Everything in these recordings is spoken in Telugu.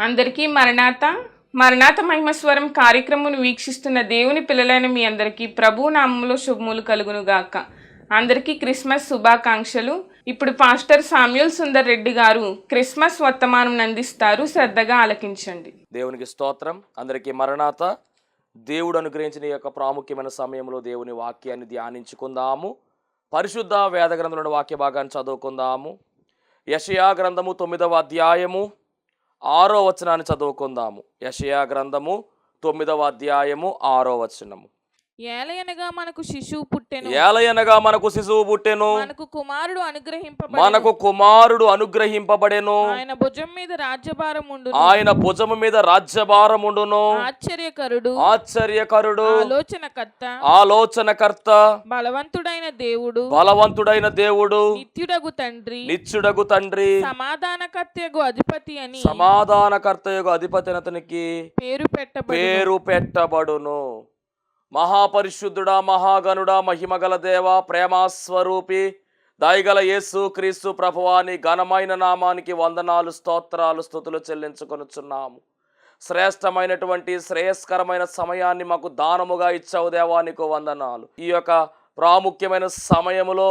అందరికీ మరణాత మరణాత మహిమస్వరం కార్యక్రమం వీక్షిస్తున్న దేవుని పిల్లలైన మీ అందరికీ ప్రభు నామములో శుభములు కలుగును గాక. అందరికీ క్రిస్మస్ శుభాకాంక్షలు. ఇప్పుడు పాస్టర్ సామ్యూల్ సుందర్ రెడ్డి గారు క్రిస్మస్ వర్తమానం అందిస్తారు. శ్రద్ధగా ఆలకించండి. దేవునికి స్తోత్రం. అందరికీ మరణాత. దేవుడు అనుగ్రహించిన ఈ యొక్క ప్రాముఖ్యమైన సమయంలో దేవుని వాక్యాన్ని ధ్యానించుకుందాము. పరిశుద్ధ వేద గ్రంథంలోని వాక్య భాగాన్ని చదువుకుందాము. యెషయా గ్రంథము 9వ అధ్యాయము 6వ వచనాన్ని చదువుకుందాము. యెషయా గ్రంథము 9వ అధ్యాయము 6వ వచనము. ఏలయనగా మనకు శిశువు పుట్టెను, ఏలయనగా మనకు శిశువు పుట్టెను, మనకు కుమారుడు అనుగ్రహింపబడెను, ఆయన భుజం మీద రాజ్యభారం ఉండును, ఆయన భుజము మీద రాజ్యభారం ఉండును. ఆశ్చర్యకరుడు, ఆలోచనకర్త, బలవంతుడైన దేవుడు, నిత్యుడగు తండ్రి, సమాధానకర్తయగు అధిపతి అని అతనికి పేరు పెట్టబడును. మహాపరిశుద్ధుడా, మహాగణుడా, మహిమగల దేవ, ప్రేమాస్వరూపి, దయగల యేసు క్రీస్తు ప్రభువాని ఘనమైన నామానికి వందనాలు, స్తోత్రాలు, స్తుతులు చెల్లించుకొనుచున్నాము. శ్రేష్టమైనటువంటి శ్రేయస్కరమైన సమయాన్ని మాకు దానముగా ఇచ్చావు దేవా, నీకు వందనాలు. ఈ యొక్క ప్రాముఖ్యమైన సమయములో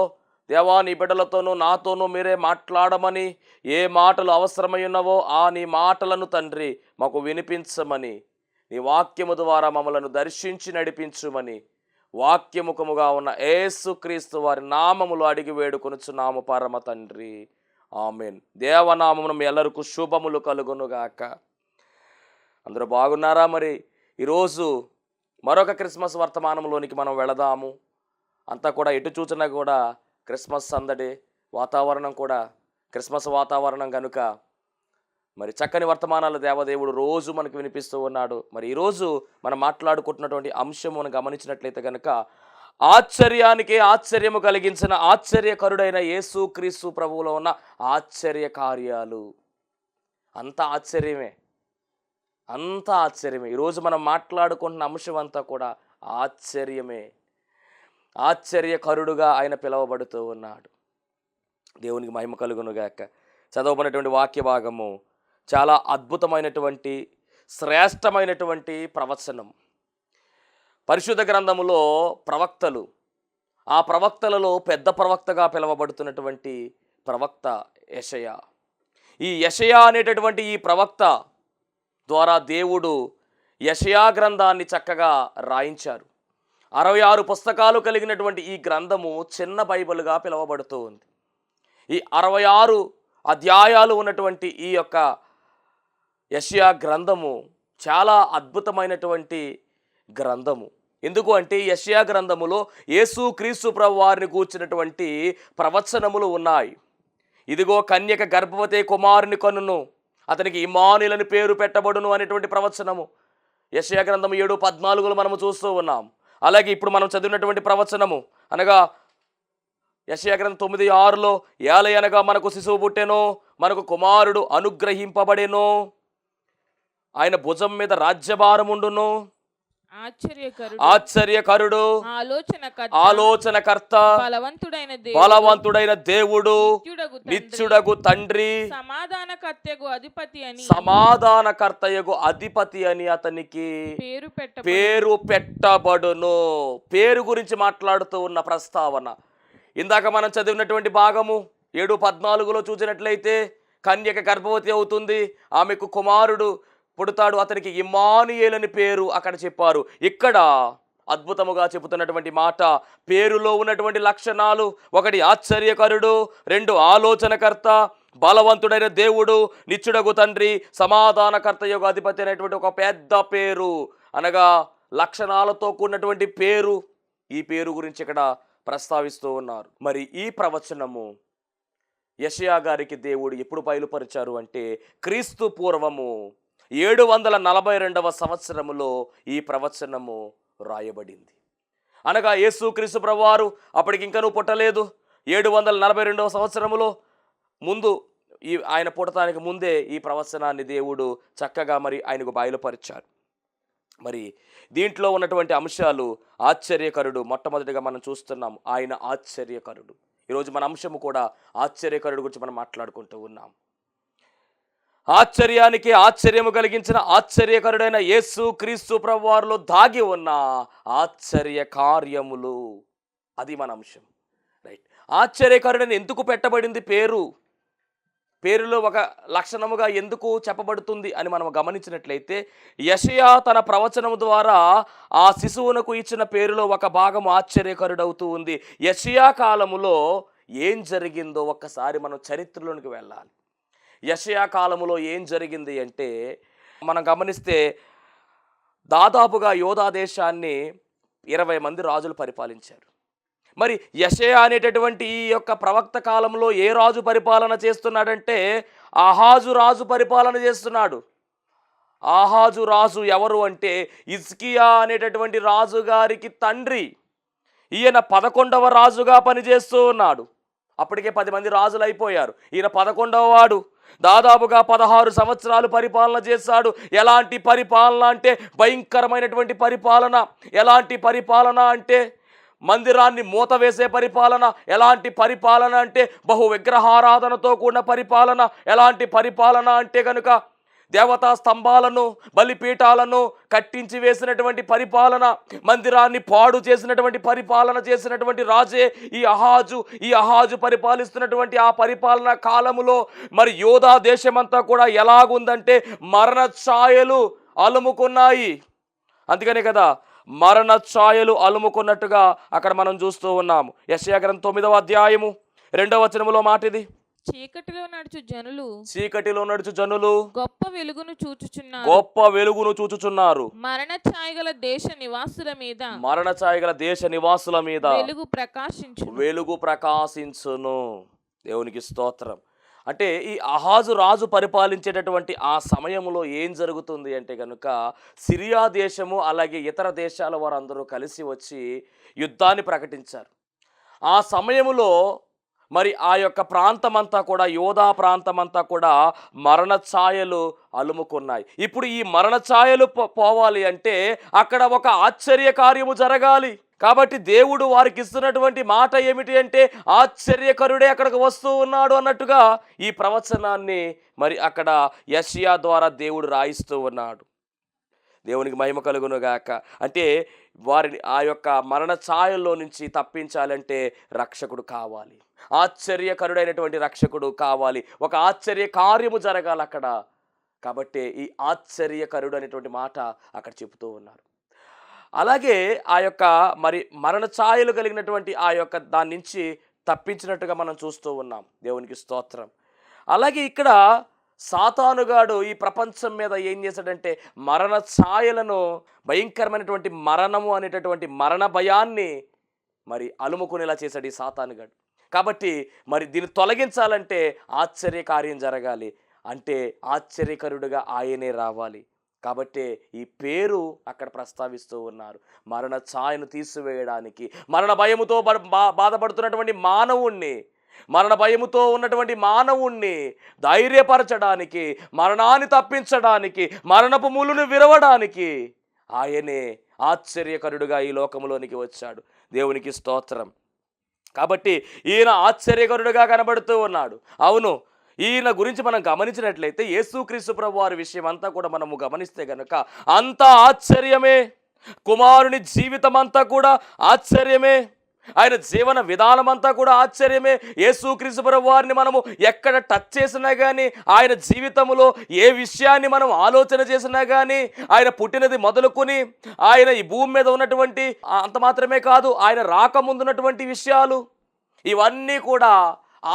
దేవా, నీ బిడ్డలతోనూ నాతోనూ మీరే మాట్లాడమని, ఏ మాటలు అవసరమై ఉన్నవో ఆ నీ మాటలను తండ్రి మాకు వినిపించమని, నీ వాక్యము ద్వారా మమ్మలను దర్శించి నడిపించుమని వాక్యముఖముగా ఉన్న యేసు క్రీస్తు వారి నామములు అడిగి వేడుకొనుచున్నాము పరమ తండ్రి, ఆమేన్. దేవనామమును మీ ಎಲ್ಲರಿಗೂ శుభములు కలుగునుగాక. అందరూ బాగున్నారా? మరి ఈరోజు మరొక క్రిస్మస్ వర్తమానంలోనికి మనం వెళదాము. అంతా కూడా ఎటు చూచినా కూడా క్రిస్మస్ సందడి వాతావరణం, కూడా క్రిస్మస్ వాతావరణం కనుక మరి చక్కని వర్తమానాలు దేవదేవుడు రోజు మనకు వినిపిస్తూ ఉన్నాడు. మరి ఈరోజు మనం మాట్లాడుకుంటున్నటువంటి అంశం మనం గమనించినట్లయితే కనుక ఆశ్చర్యానికి ఆశ్చర్యము కలిగించిన ఆశ్చర్యకరుడైన యేసు క్రీస్తు ప్రభువులో ఉన్న ఆశ్చర్య కార్యాలు. అంత ఆశ్చర్యమే. ఈరోజు మనం మాట్లాడుకుంటున్న అంశం అంతా కూడా ఆశ్చర్యమే. ఆశ్చర్యకరుడుగా ఆయన పిలువబడుతూ ఉన్నాడు. దేవునికి మహిమ కలుగునుగాక. చదవబడినటువంటి వాక్య భాగము చాలా అద్భుతమైనటువంటి శ్రేష్టమైనటువంటి ప్రవచనం. పరిశుద్ధ గ్రంథములో ప్రవక్తలు, ఆ ప్రవక్తలలో పెద్ద ప్రవక్తగా పిలువబడుతున్నటువంటి ప్రవక్త యెషయా. ఈ యెషయా అనేటటువంటి ఈ ప్రవక్త ద్వారా దేవుడు యెషయా గ్రంథాన్ని చక్కగా రాయించారు. 66 పుస్తకాలు కలిగినటువంటి ఈ గ్రంథము చిన్న బైబిల్గా పిలువబడుతూ ఉంది. ఈ 66 అధ్యాయాలు ఉన్నటువంటి ఈ యొక్క యెషయా గ్రంథము చాలా అద్భుతమైనటువంటి గ్రంథము. ఎందుకు అంటే యెషయా గ్రంథములో యేసు క్రీస్తు ప్రభు వారిని కూర్చున్నటువంటి ప్రవచనములు ఉన్నాయి. ఇదిగో కన్యక గర్భవతి కుమారుని కనును, అతనికి ఇమ్మానుయేలు పేరు పెట్టబడును అనేటువంటి ప్రవచనము యెషయా గ్రంథము 7:14 మనము చూస్తూ ఉన్నాం. అలాగే ఇప్పుడు మనం చదివినటువంటి ప్రవచనము అనగా యెషయా గ్రంథం 9:6 ఏలయనగా మనకు శిశువు పుట్టెను, మనకు కుమారుడు అనుగ్రహింపబడెను, ఆయన భుజం మీద రాజ్యభారముండును, ఆశ్చర్యకరుడు, ఆలోచనకర్త, బలవంతుడైన దేవుడు, నిత్యుడగు తండ్రి, సమాధానకర్తయగు అధిపతి అని అతనికి పేరు పెట్టబడును. పేరు గురించి మాట్లాడుతూ ఉన్న ప్రస్తావన. ఇందాక మనం చదివినటువంటి భాగము 7:14 చూసినట్లయితే కన్యక గర్భవతి అవుతుంది, ఆమెకు కుమారుడు పుడతాడు, అతనికి ఇమ్మానుయేలు అని పేరు అక్కడ చెప్పారు. ఇక్కడ అద్భుతముగా చెబుతున్నటువంటి మాట, పేరులో ఉన్నటువంటి లక్షణాలు: 1 ఆశ్చర్యకరుడు, 2 ఆలోచనకర్త, బలవంతుడైన దేవుడు, నిత్యుడగు తండ్రి, సమాధానకర్త యొక్క అధిపతి అనేటువంటి ఒక పెద్ద పేరు, అనగా లక్షణాలతో కూడినటువంటి పేరు. ఈ పేరు గురించి ఇక్కడ ప్రస్తావిస్తూ ఉన్నారు. మరి ఈ ప్రవచనము యెషయా గారికి దేవుడు ఎప్పుడు బయలుపరిచారు అంటే క్రీస్తు పూర్వము 742వ సంవత్సరములో ఈ ప్రవచనము రాయబడింది. అనగా యేసు క్రీస్తు ప్రభువారు అప్పటికి ఇంకనూ పుట్టలేదు. 742వ సంవత్సరములో ముందు ఆయన పుట్టడానికి ముందే ఈ ప్రవచనాన్ని దేవుడు చక్కగా మరి ఆయనకు బయలుపరిచారు. మరి దీంట్లో ఉన్నటువంటి అంశాలు ఆశ్చర్యకరుడు. మొట్టమొదటిగా మనం చూస్తున్నాం, ఆయన ఆశ్చర్యకరుడు. ఈరోజు మన అంశము కూడా ఆశ్చర్యకరుడు గురించి మనం మాట్లాడుకుంటూ ఉన్నాం. ఆశ్చర్యానికి ఆశ్చర్యము కలిగించిన ఆశ్చర్యకరుడైన యేసు క్రీస్తు ప్రభువారిలో దాగి ఉన్న ఆశ్చర్య కార్యములు, అది మన అంశం. రైట్. ఆశ్చర్యకరుడని ఎందుకు పెట్టబడింది పేరు? పేరులో ఒక లక్షణముగా ఎందుకు చెప్పబడుతుంది అని మనం గమనించినట్లయితే, యెషయా తన ప్రవచనము ద్వారా ఆ శిశువునకు ఇచ్చిన పేరులో ఒక భాగం ఆశ్చర్యకరుడవుతూ ఉంది. యెషయా కాలములో ఏం జరిగిందో ఒక్కసారి మనం చరిత్రలోనికి వెళ్ళాలి. యెషయా కాలములో ఏం జరిగింది అంటే, మనం గమనిస్తే దాదాపుగా యోధా దేశాన్ని 20 మంది రాజులు పరిపాలించారు. మరి యెషయా అనేటటువంటి ఈ యొక్క ప్రవక్త కాలంలో ఏ రాజు పరిపాలన చేస్తున్నాడంటే, ఆహాజు రాజు పరిపాలన చేస్తున్నాడు. ఆహాజు రాజు ఎవరు అంటే, హిజ్కియా అనేటటువంటి రాజు గారికి తండ్రి. ఈయన 11వ రాజుగా పనిచేస్తూ ఉన్నాడు. అప్పటికే 10 మంది రాజులు అయిపోయారు. ఈయన 11వ వాడు. దాదాపుగా 16 సంవత్సరాలు పరిపాలన చేశాడు. ఎలాంటి పరిపాలన అంటే భయంకరమైనటువంటి పరిపాలన. ఎలాంటి పరిపాలన అంటే మందిరాన్ని మూత వేసే పరిపాలన. ఎలాంటి పరిపాలన అంటే బహు విగ్రహారాధనతో కూడిన పరిపాలన. ఎలాంటి పరిపాలన అంటే కనుక దేవతా స్తంభాలను, బలిపీఠాలను కట్టించి వేసినటువంటి పరిపాలన, మందిరాన్ని పాడు చేసినటువంటి పరిపాలన చేసినటువంటి రాజే ఈ అహాజు. ఈ అహాజు పరిపాలిస్తున్నటువంటి ఆ పరిపాలన కాలములో మరి యోధా దేశమంతా కూడా ఎలాగుందంటే మరణ ఛాయలు అలుముకున్నాయి. అందుకనే కదా మరణ ఛాయలు అలుముకున్నట్టుగా అక్కడ మనం చూస్తూ ఉన్నాము. యెషయా గ్రంథం 9వ అధ్యాయము 2వ వచనములో మాట ఇది. చీకటిలో నడుచు జనులు గొప్ప వెలుగును చూచుచున్నారు. మరణ ఛాయగల దేశ నివాసుల మీద వెలుగు ప్రకాశించును. దేవునికి స్తోత్రం. అంటే ఈ అహాజు రాజు పరిపాలించేటటువంటి ఆ సమయంలో ఏం జరుగుతుంది అంటే కనుక, సిరియా దేశము అలాగే ఇతర దేశాల వారందరూ కలిసి వచ్చి యుద్ధాన్ని ప్రకటించారు. ఆ సమయంలో మరి ఆ యొక్క ప్రాంతమంతా కూడా, యోధా ప్రాంతమంతా కూడా మరణ ఛాయలు అలుముకున్నాయి. ఇప్పుడు ఈ మరణ ఛాయలు పోవాలి అంటే అక్కడ ఒక ఆశ్చర్య కార్యము జరగాలి. కాబట్టి దేవుడు వారికి ఇస్తున్నటువంటి మాట ఏమిటి అంటే, ఆశ్చర్యకరుడే అక్కడికి వస్తూ ఉన్నాడు అన్నట్టుగా ఈ ప్రవచనాన్ని మరి అక్కడ యెషయా ద్వారా దేవుడు రాయిస్తూ ఉన్నాడు. దేవునికి మహిమ కలుగును గాక. అంటే వారిని ఆ యొక్క మరణ ఛాయల్లో నుంచి తప్పించాలంటే రక్షకుడు కావాలి. ఆశ్చర్యకరుడైనటువంటి రక్షకుడు కావాలి. ఒక ఆశ్చర్య కార్యము జరగాలి అక్కడ. కాబట్టి ఈ ఆశ్చర్యకరుడు అనేటువంటి మాట అక్కడ చెబుతూ ఉన్నారు. అలాగే ఆ యొక్క మరి మరణ ఛాయలు కలిగినటువంటి ఆ యొక్క దాని నుంచి తప్పించినట్టుగా మనం చూస్తూ ఉన్నాం. దేవునికి స్తోత్రం. అలాగే ఇక్కడ సాతానుగాడు ఈ ప్రపంచం మీద ఏం చేశాడంటే, మరణ ఛాయలను, భయంకరమైనటువంటి మరణము అనేటటువంటి మరణ భయాన్ని మరి అలుముకునేలా చేశాడు ఈ సాతానుగాడు. కాబట్టి మరి దీన్ని తొలగించాలంటే ఆశ్చర్య కార్యం జరగాలి. అంటే ఆశ్చర్యకరుడుగా ఆయనే రావాలి. కాబట్టి ఈ పేరు అక్కడ ప్రస్తావిస్తూ ఉన్నారు. మరణ ఛాయను తీసివేయడానికి, మరణ భయముతో బాధపడుతున్నటువంటి మానవుణ్ణి, మరణ భయముతో ఉన్నటువంటి మానవుణ్ణి ధైర్యపరచడానికి, మరణాన్ని తప్పించడానికి, మరణపు ములును విరవడానికి ఆయనే ఆశ్చర్యకరుడుగా ఈ లోకంలోనికి వచ్చాడు. దేవునికి స్తోత్రం. కాబట్టి ఈయన ఆశ్చర్యకరుడుగా కనబడుతూ ఉన్నాడు. అవును, ఈయన గురించి మనం గమనించినట్లయితే యేసుక్రీస్తు ప్రభు వారి విషయం అంతా కూడా మనము గమనిస్తే గనక అంతా ఆశ్చర్యమే. కుమారుని జీవితం అంతా కూడా ఆశ్చర్యమే. ఆయన జీవన విధానం అంతా కూడా ఆశ్చర్యమే. యేసుక్రీస్తు ప్రభు వారిని మనము ఎక్కడ టచ్ చేసినా కానీ, ఆయన జీవితంలో ఏ విషయాన్ని మనం ఆలోచన చేసినా కానీ, ఆయన పుట్టినది మొదలుకొని ఆయన ఈ భూమి మీద ఉన్నటువంటి అంత మాత్రమే కాదు, ఆయన రాకముందున్నటువంటి విషయాలు ఇవన్నీ కూడా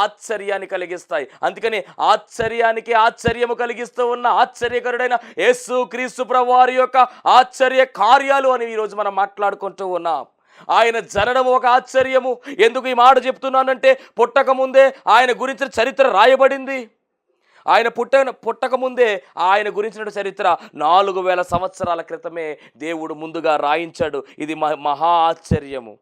ఆశ్చర్యాన్ని కలిగిస్తాయి. అందుకని ఆశ్చర్యానికి ఆశ్చర్యము కలిగిస్తూ ఉన్న ఆశ్చర్యకరుడైన యేసుక్రీస్తు ప్రభువారి యొక్క ఆశ్చర్య కార్యాలు అని ఈరోజు మనం మాట్లాడుకుంటూ ఉన్నాం. ఆయన జననం ఒక ఆశ్చర్యము. ఎందుకు ఈ మాట చెప్తున్నానంటే, పుట్టకముందే ఆయన గురించిన చరిత్ర రాయబడింది. ఆయన పుట్టకముందే ఆయన గురించిన చరిత్ర 4000 సంవత్సరాల క్రితమే దేవుడు ముందుగా రాయించాడు. ఇది మహా ఆశ్చర్యము.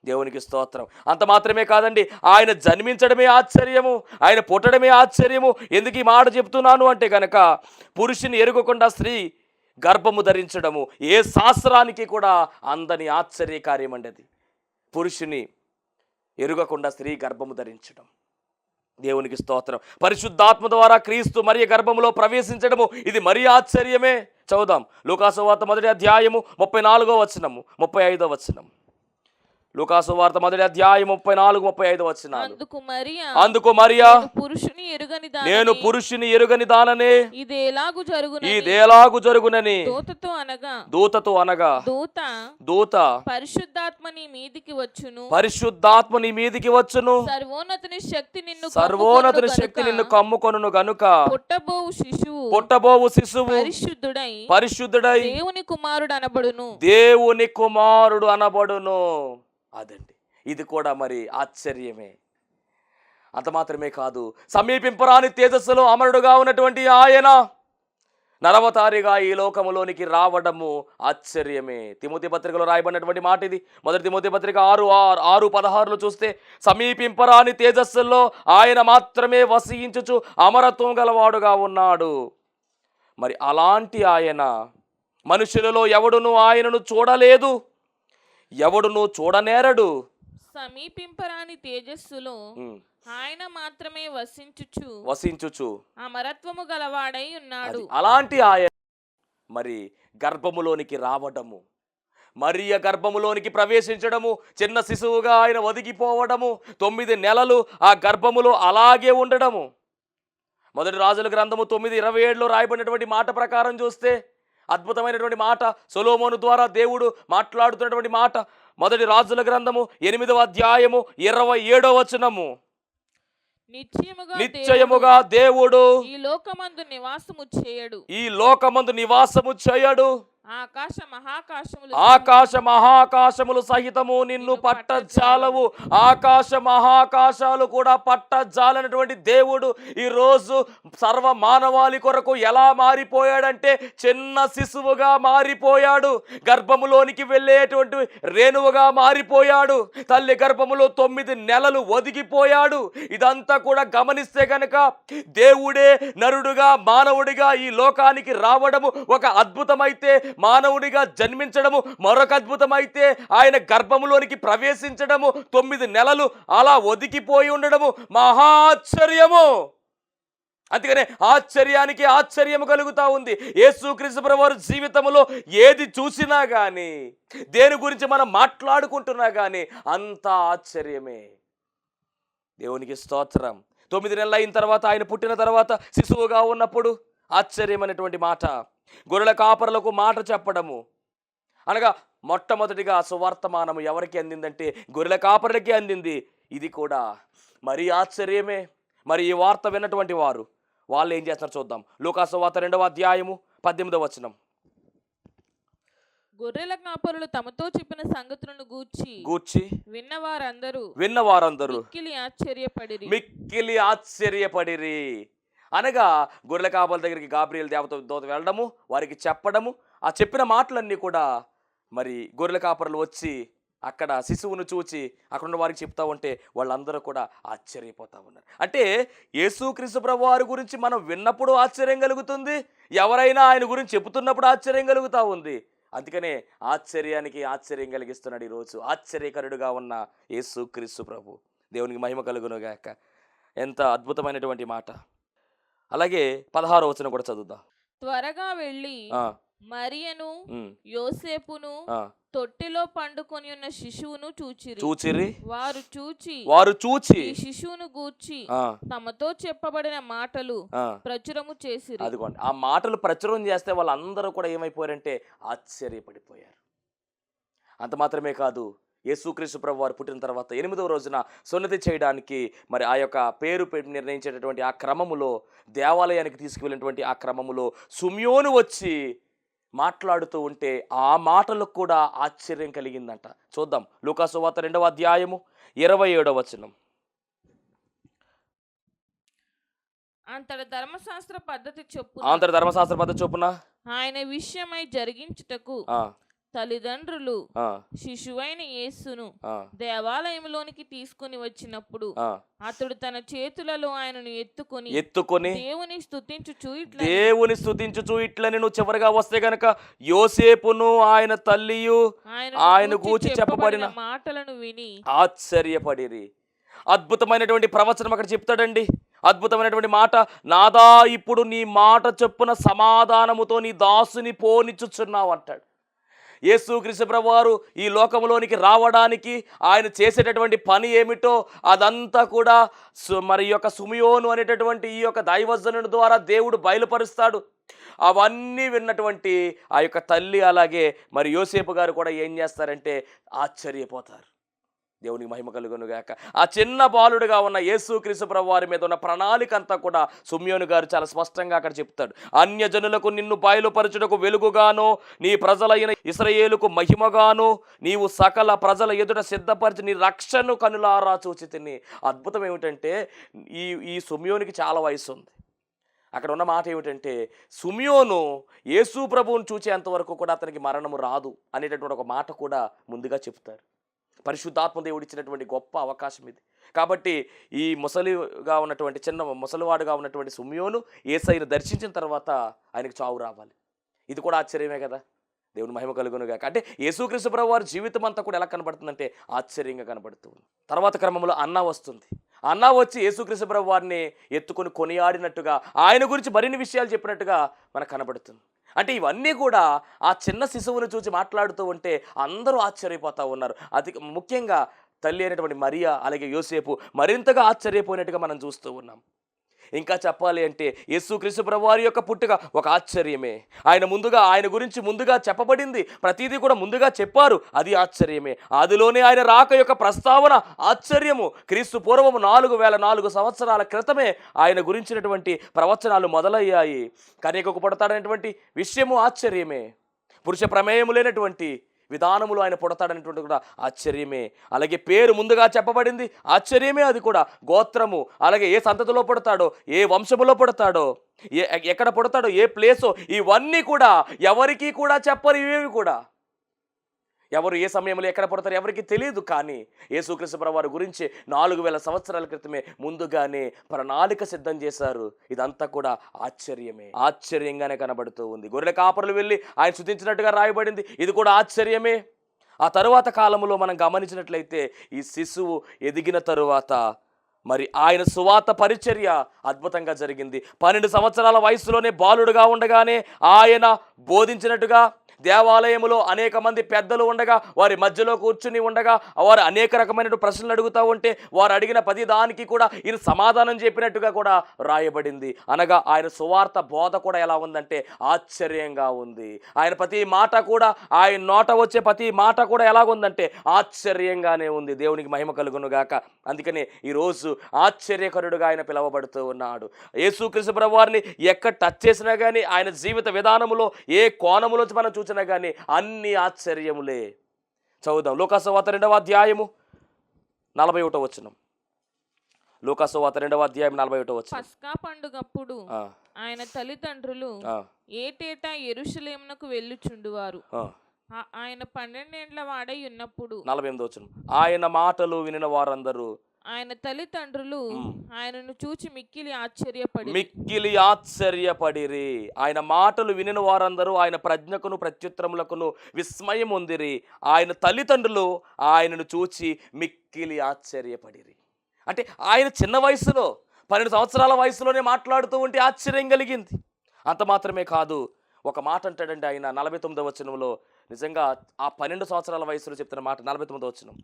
దేవునికి స్తోత్రం. అంత మాత్రమే కాదండి, ఆయన జన్మించడమే ఆశ్చర్యము, ఆయన పుట్టడమే ఆశ్చర్యము. ఎందుకు ఈ మాట చెప్తున్నాను అంటే కనుక, పురుషుని ఎరుగకుండా స్త్రీ గర్భము ధరించడము ఏ శాస్త్రానికి కూడా అందని ఆశ్చర్య కార్యం అండి. అది పురుషుని ఎరుగకుండా స్త్రీ గర్భము ధరించడం. దేవునికి స్తోత్రం. పరిశుద్ధాత్మ ద్వారా క్రీస్తు మరియ గర్భములో ప్రవేశించడము ఇది మరీ ఆశ్చర్యమే. చదువుదాం లూకాసు వార్త 1వ అధ్యాయము 34వ వచనము 35వ వచనం. లూకాసు వార్త 1వ అధ్యాయం 34, 35 వచనాలు. అందుకు మరియా నేను పురుషుని ఎరుగని దాననే, ఇదేలాగు జరుగునని దూతతో అనగా దూత పరిశుద్ధాత్మ నీ మీదికి వచ్చును, సర్వోన్నతుని శక్తి నిన్ను కమ్ముకొనును గనుక పుట్టబోవు శిశువు పరిశుద్ధుడై దేవుని కుమారుడు అనబడును. అదండి, ఇది కూడా మరి ఆశ్చర్యమే. అంత మాత్రమే కాదు, సమీపింపరాని తేజస్సులో అమరుడుగా ఉన్నటువంటి ఆయన నరవతారిగా ఈ లోకములోనికి రావడము ఆశ్చర్యమే. తిమోతి పత్రికలో రాయబడినటువంటి మాట ఇది. 1 తిమోతి పత్రిక 6:16 చూస్తే సమీపింపరాని తేజస్సుల్లో ఆయన మాత్రమే వసించుచు అమరత్వం గలవాడుగా ఉన్నాడు. మరి అలాంటి ఆయన మనుషులలో ఎవడును ఆయనను చూడలేదు, ఎవడును చూడనేరడు. సమీపింపరాని తేజస్సులో ఆయన మాత్రమే వసించుచు అమరత్వము గలవాడై ఉన్నాడు. అలాంటి ఆయన మరి గర్భములోనికి రావడము, మరియ గర్భములోనికి ప్రవేశించడము, చిన్న శిశువుగా ఆయన ఒదిగిపోవడము, 9 నెలలు ఆ గర్భములో అలాగే ఉండడము. 1 రాజుల గ్రంథము 9:27లో రాయబడినటువంటి మాట ప్రకారం చూస్తే అద్భుతమైనటువంటి మాట, సొలొమోను ద్వారా దేవుడు మాట్లాడుతున్నటువంటి మాట. 1 రాజుల గ్రంథము 8వ అధ్యాయము 27వ వచనము. నిశ్చయముగా దేవుడు ఈ లోకమందు నివాసము చేయడు, ఆకాశ మహాకాశములు సహితము నిన్ను పట్టజాలవు. ఆకాశ మహాకాశాలు కూడా పట్టజాలనటువంటి దేవుడు ఈరోజు సర్వ మానవాళి కొరకు ఎలా మారిపోయాడంటే చిన్న శిశువుగా మారిపోయాడు, గర్భములోనికి వెళ్ళేటువంటి రేణువుగా మారిపోయాడు, తల్లి గర్భములో 9 నెలలు ఒదిగిపోయాడు. ఇదంతా కూడా గమనిస్తే గనక దేవుడే నరుడుగా మానవుడిగా ఈ లోకానికి రావడము ఒక అద్భుతమైతే, మానవుడిగా జన్మించడము మరొక అద్భుతం అయితే, ఆయన గర్భములోనికి ప్రవేశించడము 9 నెలలు అలా ఒదిగిపోయి ఉండడము మహాశ్చర్యము. అందుకనే ఆశ్చర్యానికి ఆశ్చర్యము కలుగుతా ఉంది. యేసుక్రీస్తు ప్రభువారి జీవితంలో ఏది చూసినా కానీ, దేని గురించి మనం మాట్లాడుకుంటున్నా కానీ అంతా ఆశ్చర్యమే. దేవునికి స్తోత్రం. 9 నెలలు అయిన తర్వాత, ఆయన పుట్టిన తర్వాత, శిశువుగా ఉన్నప్పుడు ఆశ్చర్యమైనటువంటి మాట, గొర్రెల కాపరులకు మాట చెప్పడము. అనగా మొట్టమొదటిగా సువర్తమానము ఎవరికి అందిందంటే గొర్రెల కాపరులకే అందింది. ఇది కూడా మరీ ఆశ్చర్యమే. మరి ఈ వార్త విన్నటువంటి వాళ్ళు ఏం చేస్తున్నారు చూద్దాం. లూకాసు వార్త 2వ అధ్యాయము 18వ వచనం. గొర్రెల కాపరులు తమతో చెప్పిన సంగతులను గూర్చి విన్నవారందరూ మిక్కిలి ఆశ్చర్యపడిరి. అనగా గొర్రెల కాపరుల దగ్గరికి గాబ్రియల్ దూత వెళ్ళడము, వారికి చెప్పడము, ఆ చెప్పిన మాటలన్నీ కూడా మరి గొర్రెల కాపరులు వచ్చి అక్కడ శిశువును చూచి అక్కడ ఉన్న వారికి చెప్తా ఉంటే వాళ్ళందరూ కూడా ఆశ్చర్యపోతా ఉన్నారు. అంటే యేసుక్రీస్తు ప్రభువారి గురించి మనం విన్నప్పుడు ఆశ్చర్యం కలుగుతుంది, ఎవరైనా ఆయన గురించి చెబుతున్నప్పుడు ఆశ్చర్యం కలుగుతూ ఉంది. అందుకనే ఆశ్చర్యానికి ఆశ్చర్యం కలిగిస్తున్నాడు ఈరోజు ఆశ్చర్యకరుడుగా ఉన్న యేసుక్రీస్తు ప్రభు. దేవునికి మహిమ కలుగునుగాక. ఎంత అద్భుతమైనటువంటి మాట. అలాగే 16వ వచనం కూడా చదువుదాం. త్వరగా వెళ్ళి మరియను యోసేపును తొట్టిలో పండుకొని ఉన్న శిశువును చూచిరి. వారు చూచి ఈ శిశువును గూర్చి తమతో చెప్పబడిన మాటలు ప్రచురము చేసిరి. అదిగోండి, ఆ మాటలు ప్రచురం చేస్తే వాళ్ళందరూ కూడా ఏమైపోయారంటే ఆశ్చర్యపడిపోయారు. అంత మాత్రమే కాదు, యేసుక్రీస్తు ప్రభు వారు పుట్టిన తర్వాత 8వ రోజున సున్నతి చేయడానికి మరి ఆ యొక్క పేరు నిర్ణయించేటటువంటి ఆ క్రమములో, దేవాలయానికి తీసుకువెళ్ళినటువంటి ఆ క్రమములో సుమ్యోను వచ్చి మాట్లాడుతూ ఉంటే ఆ మాటలకు కూడా ఆశ్చర్యం కలిగిందంట. చూద్దాం లూకాసు వార్త 2వ అధ్యాయము 27వ వచనం. అంతట ధర్మశాస్త్ర పద్ధతి చొప్పున ఆయన విషయమై జరిగించుటకు తల్లిదండ్రులు శిశువైన యేసును దేవాలయంలోనికి తీసుకుని వచ్చినప్పుడు అతడు తన చేతులలో ఆయనను ఎత్తుకొని దేవుని స్తుతించుచు ఇట్లని నువ్వు చివరిగా వస్తే గనక యోసేపును ఆయన తల్లియు ఆయన గూర్చి చెప్పబడిన మాటలను విని ఆశ్చర్యపడిరి. అద్భుతమైనటువంటి ప్రవచనం అక్కడ చెప్తాడండి. అద్భుతమైనటువంటి మాట, నాదా ఇప్పుడు నీ మాట చొప్పున సమాధానముతో నీ దాసుని పోనిచ్చుచున్నావు అంటాడు. యేసుక్రీస్తు ప్రభువారు ఈ లోకంలోనికి రావడానికి ఆయన చేసేటటువంటి పని ఏమిటో అదంతా కూడా మరి యొక్క సుమియోను అనేటటువంటి ఈ యొక్క దైవజనుడి ద్వారా దేవుడు బయలుపరుస్తాడు. అవన్నీ విన్నటువంటి ఆ యొక్క తల్లి అలాగే మరి యోసేపు గారు కూడా ఏం చేస్తారంటే ఆశ్చర్యపోతారు. దేవునికి మహిమ కలుగును గాక. ఆ చిన్న బాలుడుగా ఉన్న యేసుక్రీస్తు ప్రభువారి మీద ఉన్న ప్రణాళిక అంతా కూడా సుమ్యోను గారు చాలా స్పష్టంగా అక్కడ చెప్తాడు. అన్యజనులకు నిన్ను బయలుపరచుటకు వెలుగుగాను, నీ ప్రజలైన ఇశ్రాయేలుకు మహిమగాను, నీవు సకల ప్రజల ఎదుట సిద్ధపరిచి నీ రక్షను కనులారా చూచితిని. అద్భుతం ఏమిటంటే ఈ సుమ్యోనికి చాలా వయసు ఉంది. అక్కడ ఉన్న మాట ఏమిటంటే సుమ్యోను యేసు ప్రభువును చూచేంతవరకు కూడా అతనికి మరణము రాదు అనేటటువంటి ఒక మాట కూడా ముందుగా చెప్తారు. పరిశుద్ధాత్మ దేవుడు ఇచ్చినటువంటి గొప్ప అవకాశం ఇది. కాబట్టి ఈ ముసలిగా ఉన్నటువంటి చిన్న ముసలివాడుగా ఉన్నటువంటి సుమ్యోను యేసయ్యను దర్శించిన తర్వాత ఆయనకు చావు రావాలి. ఇది కూడా ఆశ్చర్యమే కదా. దేవుని మహిమ కలుగునుగాక. అంటే యేసుక్రీస్తు ప్రభువు వారి జీవితం అంతా కూడా ఎలా కనబడుతుందంటే ఆశ్చర్యంగా కనబడుతుంది. తర్వాత క్రమంలో అన్న వస్తుంది. అన్న వచ్చి యేసుక్రీస్తు ప్రభువు వారిని ఎత్తుకొని కొనియాడినట్టుగా, ఆయన గురించి మరిన్ని విషయాలు చెప్పినట్టుగా మనకు కనబడుతుంది. అంటే ఇవన్నీ కూడా ఆ చిన్న శిశువును చూసి మాట్లాడుతూ ఉంటే అందరూ ఆశ్చర్యపోతూ ఉన్నారు. అతి ముఖ్యంగా తల్లి అయినటువంటి మరియా అలాగే యోసేపు మరింతగా ఆశ్చర్యపోయినట్టుగా మనం చూస్తూ ఉన్నాం. ఇంకా చెప్పాలి అంటే యేసుక్రీస్తు ప్రభువారి యొక్క పుట్టుక ఒక ఆశ్చర్యమే. ఆయన గురించి ముందుగా చెప్పబడింది, ప్రతిదీ కూడా ముందుగా చెప్పారు, అది ఆశ్చర్యమే. ఆదిలోనే ఆయన రాక యొక్క ప్రస్తావన ఆశ్చర్యము. క్రీస్తు పూర్వము 4004 సంవత్సరాల క్రితమే ఆయన గురించినటువంటి ప్రవచనాలు మొదలయ్యాయి. కన్యకకు పుడతాడనేటువంటి విషయము ఆశ్చర్యమే. పురుష ప్రమేయము లేనటువంటి విధానములు ఆయన పుడతాడనేటువంటి కూడా ఆశ్చర్యమే. అలాగే పేరు ముందుగా చెప్పబడింది, ఆశ్చర్యమే అది కూడా. గోత్రము, అలాగే ఏ సంతతిలో పుడతాడో, ఏ వంశములో పుడతాడో, ఎక్కడ పుడతాడో, ఏ ప్లేసో, ఇవన్నీ కూడా ఎవరికి కూడా చెప్పరు. ఇవేవి కూడా ఎవరు ఏ సమయంలో ఎక్కడ పుడతారు ఎవరికి తెలియదు. కానీ యేసుక్రీస్తు ప్రభువారి గురించి 4000 సంవత్సరాల క్రితమే ముందుగానే ప్రణాళిక సిద్ధం చేశారు. ఇదంతా కూడా ఆశ్చర్యంగానే కనబడుతూ ఉంది. గొర్రెల కాపరులు వెళ్ళి ఆయన స్తుతించినట్టుగా రాయబడింది, ఇది కూడా ఆశ్చర్యమే. ఆ తరువాత కాలంలో మనం గమనించినట్లయితే ఈ శిశువు ఎదిగిన తరువాత మరి ఆయన సువార్త పరిచర్య అద్భుతంగా జరిగింది. 12 సంవత్సరాల వయసులోనే బాలుడుగా ఉండగానే ఆయన బోధించినట్టుగా దేవాలయంలో అనేక మంది పెద్దలు ఉండగా వారి మధ్యలో కూర్చుని ఉండగా వారు అనేక రకమైన ప్రశ్నలు అడుగుతూ ఉంటే వారు అడిగిన ప్రతి దానికి కూడా ఈయన సమాధానం చెప్పినట్టుగా కూడా రాయబడింది. అనగా ఆయన సువార్త బోధ కూడా ఎలా ఉందంటే ఆశ్చర్యంగా ఉంది. ఆయన ప్రతి మాట కూడా, ఆయన నోట వచ్చే ప్రతి మాట కూడా ఎలాగుందంటే ఆశ్చర్యంగానే ఉంది. దేవునికి మహిమ కలుగును గాక. అందుకనే ఈరోజు ఆశ్చర్యకరుడుగా ఆయన పిలువబడుతూ ఉన్నాడు. యేసుక్రీస్తు ప్రభువారిని ఎక్కడ టచ్ చేసినా కానీ ఆయన జీవిత విధానములో ఏ కోణములోంచి మనం చూసినా కానీ అన్ని ఆశ్చర్యములే. చదువుదాం. లూకాసువార్త 2వ అధ్యాయము 41వ వచనం. లూకాసువార్త 2వ అధ్యాయం 41వ వచనం. పస్కా పండుగప్పుడు ఆయన తల్లిదండ్రులు ఏటేటా యెరూషలేమునకు వెళ్ళుచుండువారు. ఆయన 12 ఏండ్ల వాడై ఉన్నప్పుడు. 48వ వచనం. ఆయన మాటలు వినిన వారందరూ ఆయన తల్లిదండ్రులు ఆయనను చూచి మిక్కిలి ఆశ్చర్యపడిరి. ఆయన మాటలు వినిన వారందరూ ఆయన ప్రజ్ఞకును ప్రత్యుత్తరములకును విస్మయం పొందిరి. ఆయన తల్లిదండ్రులు ఆయనను చూచి మిక్కిలి ఆశ్చర్యపడిరి. అంటే ఆయన చిన్న వయసులో 12 సంవత్సరాల వయసులోనే మాట్లాడుతూ ఉంటే ఆశ్చర్యం కలిగింది. అంత మాత్రమే కాదు, ఒక మాట అంటాడండి ఆయన 49వ వచనంలో. నిజంగా ఆ 12 సంవత్సరాల వయసులో చెప్తున్న మాట 49వ వచనం.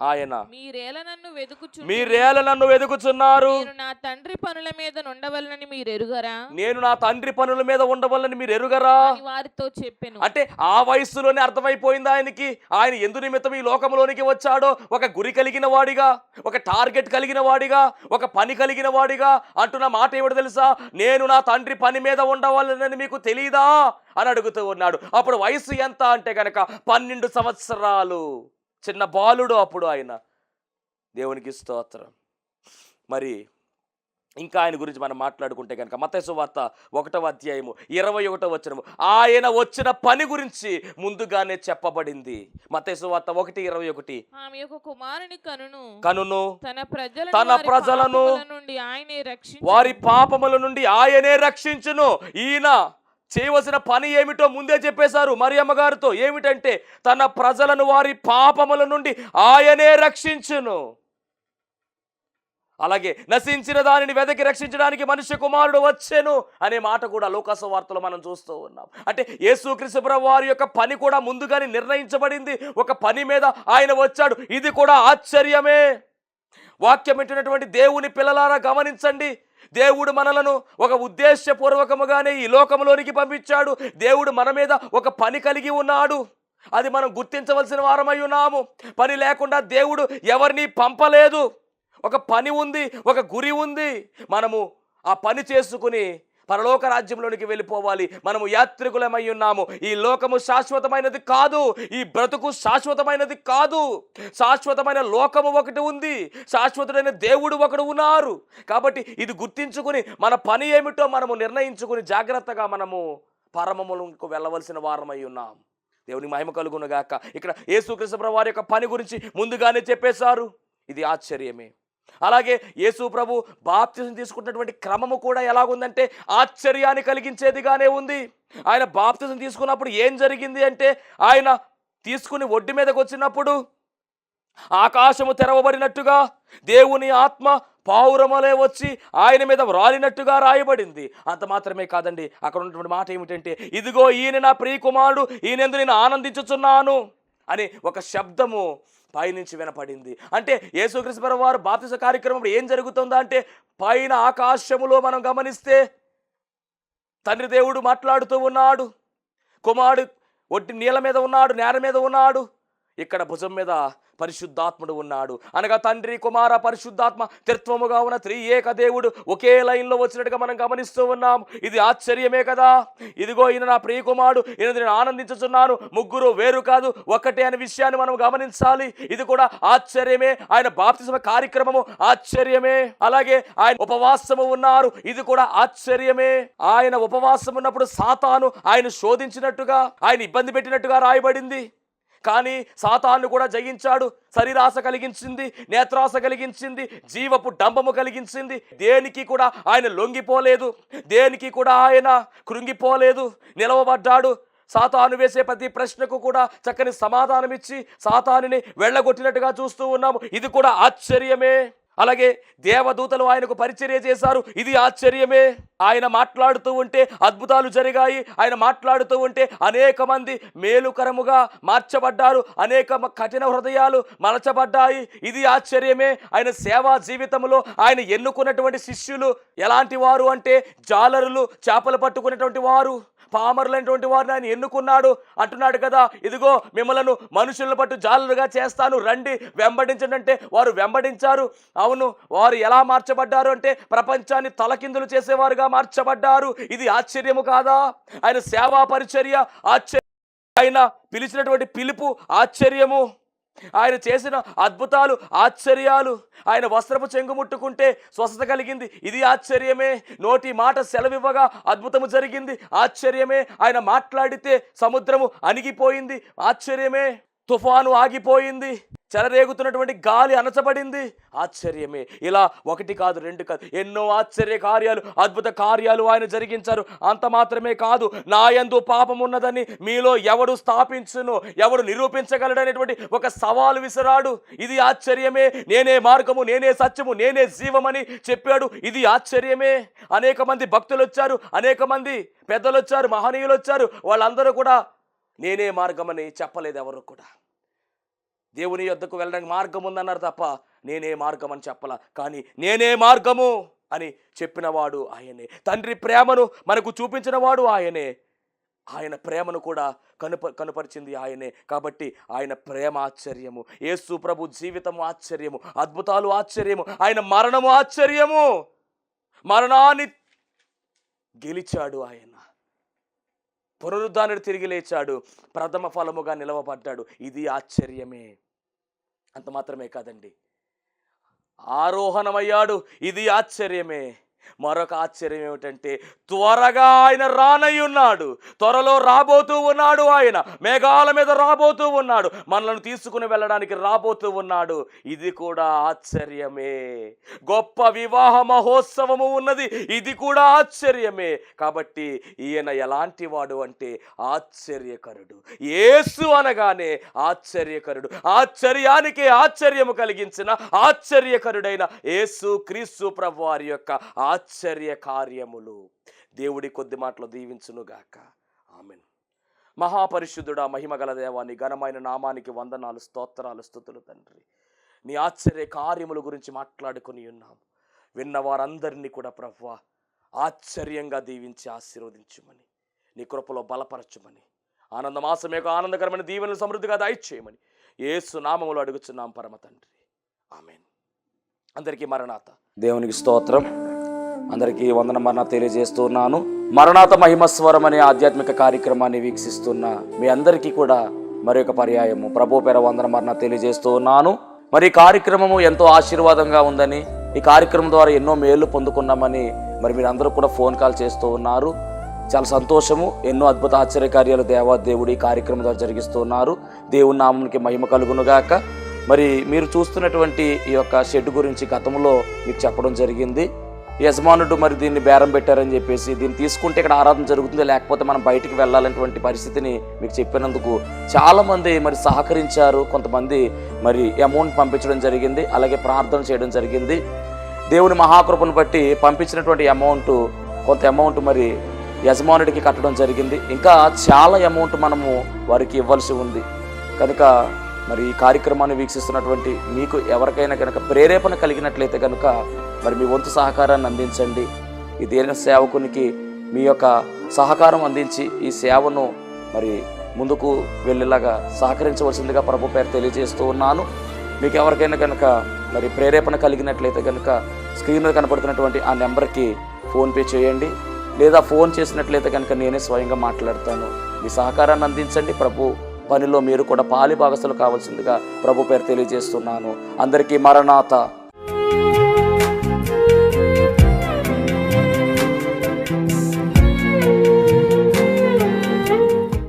ఆయన మీరేల నన్ను వెదుకుచున్నారు, నేను నా తండ్రి పనుల మీద ఉండవలనని మీరు ఎరుగరా వారితో చెప్పెను. అంటే ఆ వయసులోనే అర్థమైపోయింది ఆయనకి ఆయన ఎందు నిమిత్తం ఈ లోకంలోనికి వచ్చాడో. ఒక గురి కలిగిన వాడిగా, ఒక టార్గెట్ కలిగిన వాడిగా, ఒక పని కలిగిన వాడిగా అంటున్న మాట ఏమిటి తెలుసా? నేను నా తండ్రి పని మీద ఉండవలనని మీకు తెలీదా అని అడుగుతూ ఉన్నాడు. అప్పుడు వయసు ఎంత అంటే కనుక 12 సంవత్సరాలు. చిన్న బాలుడు అప్పుడు ఆయన. దేవునికి స్తోత్రం. మరి ఇంకా ఆయన గురించి మనం మాట్లాడుకుంటే కనుక మత్తయి సువార్త 1వ అధ్యాయము 21వ వచనము. ఆయన వచ్చిన పని గురించి ముందుగానే చెప్పబడింది. మత్తయి సువార్త 1:21. ఆమె ఒక కుమారుని కనును తన ప్రజలను వారి పాపముల నుండి ఆయనే రక్షించును. ఈయన చేయవలసిన పని ఏమిటో ముందే చెప్పేశారు మరియమ్మ గారితో. ఏమిటంటే తన ప్రజలను వారి పాపముల నుండి ఆయనే రక్షించును. అలాగే నశించిన దానిని వెదకి రక్షించడానికి మనుష్య కుమారుడు వచ్చెను అనే మాట కూడా లోకాసు వార్తలో మనం చూస్తూ ఉన్నాం. అంటే యేసుక్రీస్తు ప్రభువు వారి యొక్క పని కూడా ముందుగానే నిర్ణయించబడింది. ఒక పని మీద ఆయన వచ్చాడు. ఇది కూడా ఆశ్చర్యమే. వాక్యం వింటున్నటువంటి దేవుని పిల్లలారా గమనించండి. దేవుడు మనలను ఒక ఉద్దేశపూర్వకముగానే ఈ లోకంలోనికి పంపించాడు. దేవుడు మన మీద ఒక పని కలిగి ఉన్నాడు. అది మనం గుర్తించవలసిన వారమై ఉన్నాము. పని లేకుండా దేవుడు ఎవరిని పంపలేదు. ఒక పని ఉంది, ఒక గురి ఉంది. మనము ఆ పని చేసుకుని పరలోక రాజ్యంలోనికి వెళ్ళిపోవాలి. మనము యాత్రికులమై ఉన్నాము. ఈ లోకము శాశ్వతమైనది కాదు. ఈ బ్రతుకు శాశ్వతమైనది కాదు. శాశ్వతమైన లోకము ఒకటి ఉంది. శాశ్వతుడైన దేవుడు ఒకడు ఉన్నారు. కాబట్టి ఇది గుర్తించుకుని మన పని ఏమిటో మనము నిర్ణయించుకుని జాగ్రత్తగా మనము పరమములకు వెళ్ళవలసిన వారమై ఉన్నాం. దేవుని మహిమ కలుగును గాక. ఇక్కడ యేసుక్రీస్తు ప్రభువు వారి యొక్క పని గురించి ముందుగానే చెప్పేశారు. ఇది ఆశ్చర్యమే. అలాగే యేసు ప్రభు బాప్తిజం తీసుకున్నటువంటి క్రమము కూడా ఎలాగుందంటే ఆశ్చర్యాన్ని కలిగించేదిగానే ఉంది. ఆయన బాప్తిజం తీసుకున్నప్పుడు ఏం జరిగింది అంటే, ఆయన తీసుకుని ఒడ్డు మీదకి వచ్చినప్పుడు ఆకాశము తెరవబడినట్టుగా దేవుని ఆత్మ పావురమలే వచ్చి ఆయన మీద వ్రాలినట్టుగా రాయబడింది. అంత మాత్రమే కాదండి, అక్కడ ఉన్నటువంటి మాట ఏమిటంటే, ఇదిగో ఈయన నా ప్రియకుమారుడు, ఈయనందు నేను ఆనందించుచున్నాను అని ఒక శబ్దము పైనుంచి వినపడింది. అంటే యేసుక్రీస్తు ప్రభువు వారు బాప్తిజ కార్యక్రమంలో ఏం జరుగుతుందా అంటే, పైన ఆకాశములో మనం గమనిస్తే తండ్రి దేవుడు మాట్లాడుతూ ఉన్నాడు. కుమారుడు ఒట్టి నీళ్ళ మీద ఉన్నాడు, నేల మీద ఉన్నాడు. ఇక్కడ భుజం మీద పరిశుద్ధాత్ముడు ఉన్నాడు. అనగా తండ్రి, కుమార, పరిశుద్ధాత్మ త్రిత్వముగా ఉన్న త్రియేక దేవుడు ఒకే లైన్లో వచ్చినట్టుగా మనం గమనిస్తూ ఉన్నాం. ఇది ఆశ్చర్యమే కదా. ఇదిగో ఈయన నా ప్రియ కుమారుడు, ఈయన నేను ఆనందించుచున్నాను. ముగ్గురు వేరు కాదు, ఒక్కటే అనే విషయాన్ని మనం గమనించాలి. ఇది కూడా ఆశ్చర్యమే. ఆయన బాప్తిస్మ కార్యక్రమము ఆశ్చర్యమే. అలాగే ఆయన ఉపవాసము ఉన్నారు. ఇది కూడా ఆశ్చర్యమే. ఆయన ఉపవాసం ఉన్నప్పుడు సాతాను ఆయన శోధించినట్టుగా, ఆయన ఇబ్బంది పెట్టినట్టుగా రాయబడింది. కానీ సాతాను కూడా జయించాడు. శరీరాశ కలిగించింది, నేత్రాశ కలిగించింది, జీవపు డంబము కలిగించింది. దేనికి కూడా ఆయన లొంగిపోలేదు, దేనికి కూడా ఆయన కృంగిపోలేదు, నిలవబడ్డాడు. సాతాను వేసే ప్రతి ప్రశ్నకు కూడా చక్కని సమాధానం ఇచ్చి సాతానుని వెళ్ళగొట్టినట్టుగా చూస్తూ ఉన్నాము. ఇది కూడా ఆశ్చర్యమే. అలాగే దేవదూతలు ఆయనకు పరిచర్య చేశారు. ఇది ఆశ్చర్యమే. ఆయన మాట్లాడుతూ ఉంటే అద్భుతాలు జరిగాయి. ఆయన మాట్లాడుతూ ఉంటే అనేక మంది మేలుకరముగా మార్చబడ్డారు. అనేక కఠిన హృదయాలు మలచబడ్డాయి. ఇది ఆశ్చర్యమే. ఆయన సేవా జీవితంలో ఆయన ఎన్నుకున్నటువంటి శిష్యులు ఎలాంటి వారు అంటే, జాలరులు, చేపలు పట్టుకునేటువంటి వారు, పామరులైనటువంటి వారిని ఆయన ఎన్నుకున్నాడు. అంటున్నాడు కదా, ఇదిగో మిమ్మలను మనుషులను పట్టు జాలరుగా చేస్తాను, రండి వెంబడించండి అంటే వారు వెంబడించారు. అవును, వారు ఎలా మార్చబడ్డారు అంటే ప్రపంచాన్ని తలకిందులు చేసేవారుగా మార్చబడ్డారు. ఇది ఆశ్చర్యము కాదా? ఆయన సేవా పరిచర్య ఆశ్చర్యం. ఆయన పిలిచినటువంటి పిలుపు ఆశ్చర్యము. ఆయన చేసిన అద్భుతాలు ఆశ్చర్యాలు. ఆయన వస్త్రపు చెంగు ముట్టుకుంటే స్వస్థత కలిగింది. ఇది ఆశ్చర్యమే. నోటి మాట సెలవివ్వగా అద్భుతము జరిగింది. ఆశ్చర్యమే. ఆయన మాట్లాడితే సముద్రము అణిగిపోయింది. ఆశ్చర్యమే. తుఫాను ఆగిపోయింది. చెలరేగుతున్నటువంటి గాలి అణచబడింది. ఆశ్చర్యమే. ఇలా ఒకటి కాదు, రెండు కాదు, ఎన్నో ఆశ్చర్య కార్యాలు, అద్భుత కార్యాలు ఆయన జరిగించారు. అంత మాత్రమే కాదు, నా యందు పాపం ఉన్నదని మీలో ఎవడు స్థాపించును, ఎవడు నిరూపించగలడనేటువంటి ఒక సవాలు విసిరాడు. ఇది ఆశ్చర్యమే. నేనే మార్గము, నేనే సత్యము, నేనే జీవమని చెప్పాడు. ఇది ఆశ్చర్యమే. అనేక మంది భక్తులు వచ్చారు, అనేక మంది పెద్దలు వచ్చారు, మహనీయులు వచ్చారు. వాళ్ళందరూ కూడా నేనే మార్గమని చెప్పలేదు. ఎవరు కూడా దేవుని యొద్దకు వెళ్ళడానికి మార్గం ఉందన్నారు తప్ప నేనే మార్గం అని చెప్పాల. కానీ నేనే మార్గము అని చెప్పినవాడు ఆయనే. తండ్రి ప్రేమను మనకు చూపించిన వాడు ఆయనే. ఆయన ప్రేమను కూడా కనుపరిచింది ఆయనే. కాబట్టి ఆయన ప్రేమ ఆశ్చర్యము. యేసు ప్రభు జీవితము ఆశ్చర్యము, అద్భుతాలు ఆశ్చర్యము. ఆయన మరణము ఆశ్చర్యము. మరణాన్ని గెలిచాడు ఆయన. పునరుద్ధానుడు తిరిగి లేచాడు. ప్రథమ ఫలముగా నిలవబడ్డాడు. ఇది ఆశ్చర్యమే. అంత మాత్రమే కాదండి, ఆరోహణమయ్యాడు. ఇది ఆశ్చర్యమే. మరొక ఆశ్చర్యం ఏమిటంటే త్వరగా ఆయన రానయ్యున్నాడు, త్వరలో రాబోతూ ఉన్నాడు, ఆయన మేఘాల మీద రాబోతూ ఉన్నాడు, మనల్ని తీసుకుని వెళ్ళడానికి రాబోతూ ఉన్నాడు. ఇది కూడా ఆశ్చర్యమే. గొప్ప వివాహ మహోత్సవము ఉన్నది, ఇది కూడా ఆశ్చర్యమే. కాబట్టి ఈయన ఎలాంటి వాడు అంటే ఆశ్చర్యకరుడు. యేసు అనగానే ఆశ్చర్యకరుడు, ఆశ్చర్యానికి ఆశ్చర్యము కలిగించిన ఆశ్చర్యకరుడైన యేసు క్రీస్తు ప్రభు వారి యొక్క ఆశ్చర్య కార్యములు దేవుడి కొద్ది మాటలు దీవించునుగాక. ఆమేన్. మహాపరిశుద్ధుడా, మహిమగల దేవా, నీ ఘనమైన నామానికి వందనాలు, స్తోత్రాలు, స్తుతులు తండ్రి. నీ ఆశ్చర్య కార్యముల గురించి మాట్లాడుకొని ఉన్నాము. విన్న వారందరినీ కూడా ప్రభువా ఆశ్చర్యంగా దీవించి ఆశీర్వదించుమని, నీ కృపలో బలపరచుమని, ఆనందమాసం యొక్క ఆనందకరమైన దీవెనలు సమృద్ధిగా దయచేయమని యేసు నామములో అడుగుచున్నాం పరమ తండ్రి. ఆమేన్. అందరికీ మరణాత. దేవునికి స్తోత్రం. అందరికీ వందన మరణాత తెలియజేస్తూ ఉన్నాను. మరణాత మహిమస్వరం అనే ఆధ్యాత్మిక కార్యక్రమాన్ని వీక్షిస్తున్న మీ అందరికీ కూడా మరి ఒక పర్యాయము ప్రభు పేర వందన మరణాత తెలియజేస్తూ ఉన్నాను. మరి ఈ కార్యక్రమము ఎంతో ఆశీర్వాదంగా ఉందని, ఈ కార్యక్రమం ద్వారా ఎన్నో మేళ్లు పొందుకున్నామని మరి మీరు అందరూ కూడా ఫోన్ కాల్ చేస్తూ ఉన్నారు. చాలా సంతోషము. ఎన్నో అద్భుత ఆశ్చర్యకార్యాలు దేవుడు ఈ కార్యక్రమం ద్వారా జరిగిస్తూ ఉన్నారు. దేవుని నామానికి మహిమ కలుగునుగాక. మరి మీరు చూస్తున్నటువంటి ఈ యొక్క షెడ్ గురించి గతంలో మీకు చెప్పడం జరిగింది. యజమానుడు మరి దీన్ని బేరం పెట్టారని చెప్పేసి, దీన్ని తీసుకుంటే ఇక్కడ ఆరాధన జరుగుతుంది, లేకపోతే మనం బయటికి వెళ్ళాలనేటువంటి పరిస్థితిని మీకు చెప్పినందుకు చాలామంది మరి సహకరించారు. కొంతమంది మరి అమౌంట్ పంపించడం జరిగింది, అలాగే ప్రార్థన చేయడం జరిగింది. దేవుని మహాకృపను బట్టి పంపించినటువంటి కొంత అమౌంట్ మరి యజమానుడికి కట్టడం జరిగింది. ఇంకా చాలా అమౌంట్ మనము వారికి ఇవ్వాల్సి ఉంది. కనుక మరి ఈ కార్యక్రమాన్ని వీక్షిస్తున్నటువంటి మీకు ఎవరికైనా కనుక ప్రేరేపణ కలిగినట్లయితే కనుక మరి మీ వంతు సహకారాన్ని అందించండి. ఈ దేన సేవకునికి మీ యొక్క సహకారం అందించి ఈ సేవను మరి ముందుకు వెళ్ళేలాగా సహకరించవలసిందిగా ప్రభు పేరు తెలియజేస్తూ ఉన్నాను. మీకు ఎవరికైనా కనుక మరి ప్రేరేపణ కలిగినట్లయితే కనుక స్క్రీన్ మీద కనపడుతున్నటువంటి ఆ నెంబర్కి ఫోన్పే చేయండి, లేదా ఫోన్ చేసినట్లయితే కనుక నేనే స్వయంగా మాట్లాడతాను. మీ సహకారాన్ని అందించండి. ప్రభు పనిలో మీరు కూడా పాలి భాగస్తులు కావాల్సిందిగా ప్రభు పేరు తెలియజేస్తున్నాను. అందరికీ మరణాత.